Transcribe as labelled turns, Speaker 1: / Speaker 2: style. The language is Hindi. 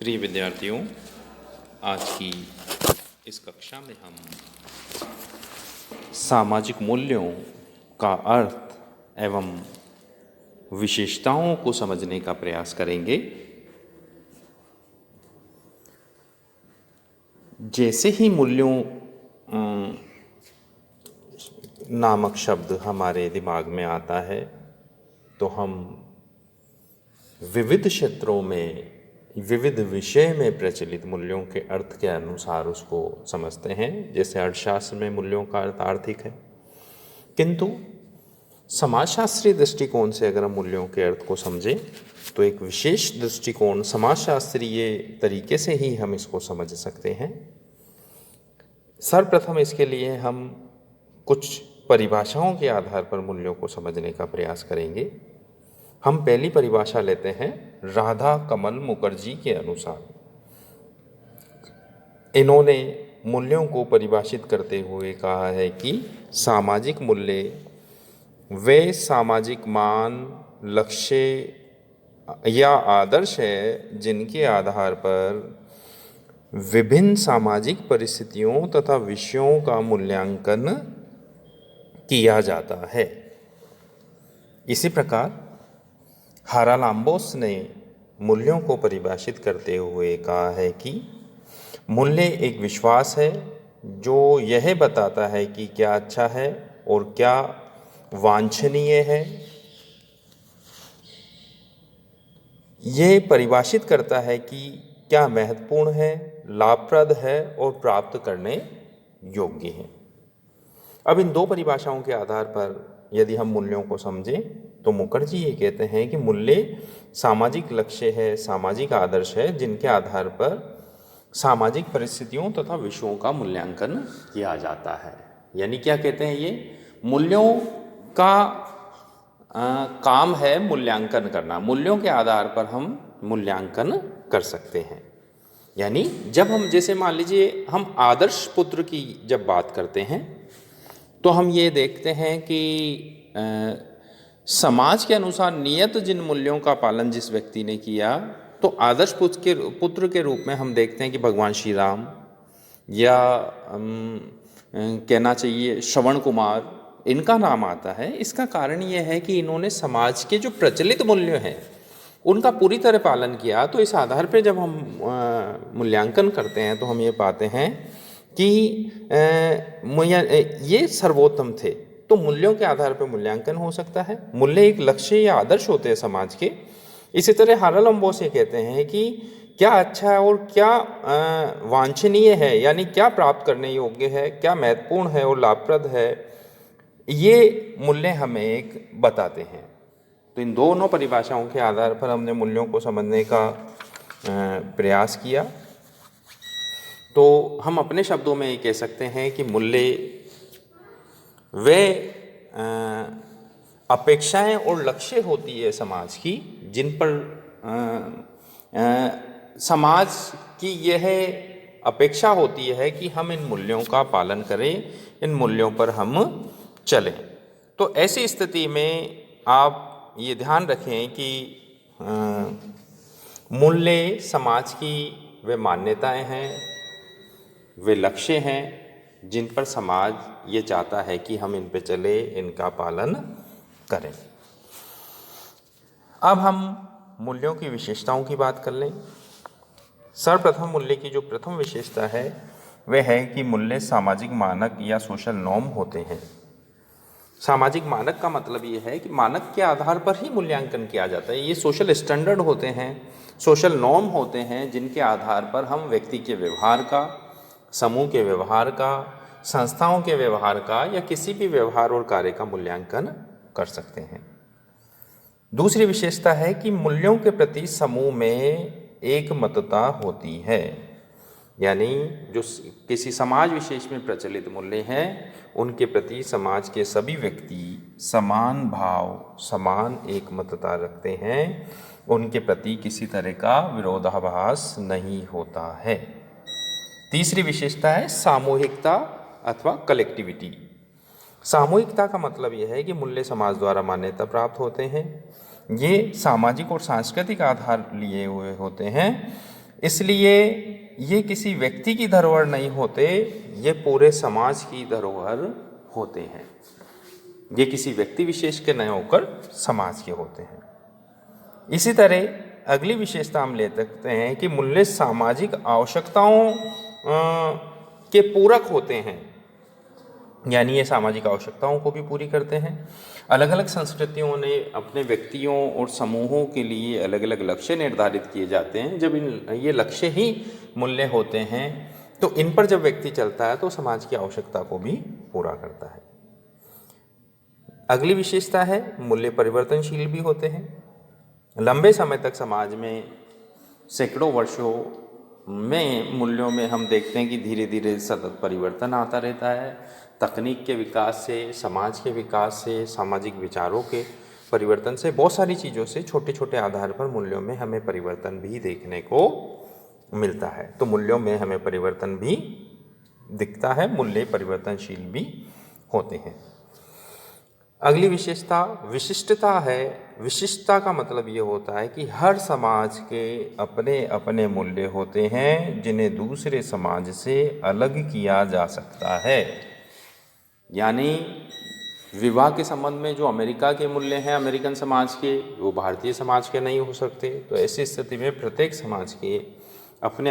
Speaker 1: प्रिय विद्यार्थियों, आज की इस कक्षा में हम सामाजिक मूल्यों का अर्थ एवं विशेषताओं को समझने का प्रयास करेंगे। जैसे ही मूल्यों नामक शब्द हमारे दिमाग में आता है तो हम विविध क्षेत्रों में विविध विषय में प्रचलित मूल्यों के अर्थ के अनुसार उसको समझते हैं। जैसे अर्थशास्त्र में मूल्यों का अर्थ आर्थिक है, किंतु समाजशास्त्रीय दृष्टिकोण से अगर हम मूल्यों के अर्थ को समझें तो एक विशेष दृष्टिकोण समाजशास्त्रीय तरीके से ही हम इसको समझ सकते हैं। सर्वप्रथम इसके लिए हम कुछ परिभाषाओं के आधार पर मूल्यों को समझने का प्रयास करेंगे। हम पहली परिभाषा लेते हैं राधा कमल मुखर्जी के अनुसार। इन्होंने मूल्यों को परिभाषित करते हुए कहा है कि सामाजिक मूल्य वे सामाजिक मान, लक्ष्य या आदर्श है जिनके आधार पर विभिन्न सामाजिक परिस्थितियों तथा विषयों का मूल्यांकन किया जाता है। इसी प्रकार हारालाम्बोस ने मूल्यों को परिभाषित करते हुए कहा है कि मूल्य एक विश्वास है जो यह बताता है कि क्या अच्छा है और क्या वांछनीय है। यह परिभाषित करता है कि क्या महत्वपूर्ण है, लाभप्रद है और प्राप्त करने योग्य है। अब इन दो परिभाषाओं के आधार पर यदि हम मूल्यों को समझें तो मुखर्जी ये कहते हैं कि मूल्य सामाजिक लक्ष्य है, सामाजिक आदर्श है जिनके आधार पर सामाजिक परिस्थितियों तथा विषयों का मूल्यांकन किया जाता है। यानी क्या कहते हैं, ये मूल्यों का काम है मूल्यांकन करना। मूल्यों के आधार पर हम मूल्यांकन कर सकते हैं। यानी जब हम जैसे मान लीजिए हम आदर्श पुत्र की जब बात करते हैं तो हम ये देखते हैं कि समाज के अनुसार नियत जिन मूल्यों का पालन जिस व्यक्ति ने किया, तो आदर्श पुत्र के रूप में हम देखते हैं कि भगवान श्री राम या कहना चाहिए श्रवण कुमार, इनका नाम आता है। इसका कारण ये है कि इन्होंने समाज के जो प्रचलित मूल्य हैं उनका पूरी तरह पालन किया। तो इस आधार पर जब हम मूल्यांकन करते हैं तो हम ये पाते हैं कि ये सर्वोत्तम थे। तो मूल्यों के आधार पर मूल्यांकन हो सकता है। मूल्य एक लक्ष्य या आदर्श होते हैं समाज के। इसी तरह हारालाम्बोस ये कहते हैं कि क्या अच्छा है और क्या वांछनीय है, यानी क्या प्राप्त करने योग्य है, क्या महत्वपूर्ण है और लाभप्रद है, ये मूल्य हमें एक बताते हैं। तो इन दोनों परिभाषाओं के आधार पर हमने मूल्यों को समझने का प्रयास किया। तो हम अपने शब्दों में ये कह सकते हैं कि मूल्य वे अपेक्षाएं और लक्ष्य होती है समाज की, जिन पर समाज की यह अपेक्षा होती है कि हम इन मूल्यों का पालन करें, इन मूल्यों पर हम चलें। तो ऐसी स्थिति में आप ये ध्यान रखें कि मूल्य समाज की वे मान्यताएं हैं, वे लक्ष्य हैं जिन पर समाज ये चाहता है कि हम इन पे चले, इनका पालन करें। अब हम मूल्यों की विशेषताओं की बात कर लें। सर्वप्रथम मूल्य की जो प्रथम विशेषता है वह है कि मूल्य सामाजिक मानक या सोशल नॉर्म होते हैं। सामाजिक मानक का मतलब ये है कि मानक के आधार पर ही मूल्यांकन किया जाता है। ये सोशल स्टैंडर्ड होते हैं, सोशल नॉर्म होते हैं जिनके आधार पर हम व्यक्ति के व्यवहार का, समूह के व्यवहार का, संस्थाओं के व्यवहार का या किसी भी व्यवहार और कार्य का मूल्यांकन कर सकते हैं। दूसरी विशेषता है कि मूल्यों के प्रति समूह में एकमतता होती है। यानी जो किसी समाज विशेष में प्रचलित मूल्य हैं उनके प्रति समाज के सभी व्यक्ति समान भाव, समान एकमतता रखते हैं। उनके प्रति किसी तरह का विरोधाभास नहीं होता है। तीसरी विशेषता है सामूहिकता अथवा कलेक्टिविटी। सामूहिकता का मतलब यह है कि मूल्य समाज द्वारा मान्यता प्राप्त होते हैं। ये सामाजिक और सांस्कृतिक आधार लिए हुए होते हैं। इसलिए ये किसी व्यक्ति की धरोहर नहीं होते, ये पूरे समाज की धरोहर होते हैं। ये किसी व्यक्ति विशेष के नहीं होकर समाज के होते हैं। इसी तरह अगली विशेषता हम ले सकते हैं कि मूल्य सामाजिक आवश्यकताओं के पूरक होते हैं, यानी ये सामाजिक आवश्यकताओं को भी पूरी करते हैं। अलग अलग संस्कृतियों ने अपने व्यक्तियों और समूहों के लिए अलग अलग लक्ष्य निर्धारित किए जाते हैं। जब ये लक्ष्य ही मूल्य होते हैं तो इन पर जब व्यक्ति चलता है तो समाज की आवश्यकता को भी पूरा करता है। अगली विशेषता है मूल्य परिवर्तनशील भी होते हैं। लंबे समय तक समाज में सैकड़ों वर्षों में मूल्यों में हम देखते हैं कि धीरे धीरे सतत परिवर्तन आता रहता है। तकनीक के विकास से, समाज के विकास से, सामाजिक विचारों के परिवर्तन से, बहुत सारी चीज़ों से छोटे छोटे आधार पर मूल्यों में हमें परिवर्तन भी देखने को मिलता है। तो मूल्यों में हमें परिवर्तन भी दिखता है, मूल्य परिवर्तनशील भी होते हैं। अगली विशेषता विशिष्टता है। विशिष्टता का मतलब ये होता है कि हर समाज के अपने अपने मूल्य होते हैं जिन्हें दूसरे समाज से अलग किया जा सकता है। यानी विवाह के संबंध में जो अमेरिका के मूल्य हैं अमेरिकन समाज के, वो भारतीय समाज के नहीं हो सकते। तो ऐसी स्थिति में प्रत्येक समाज के अपने अपने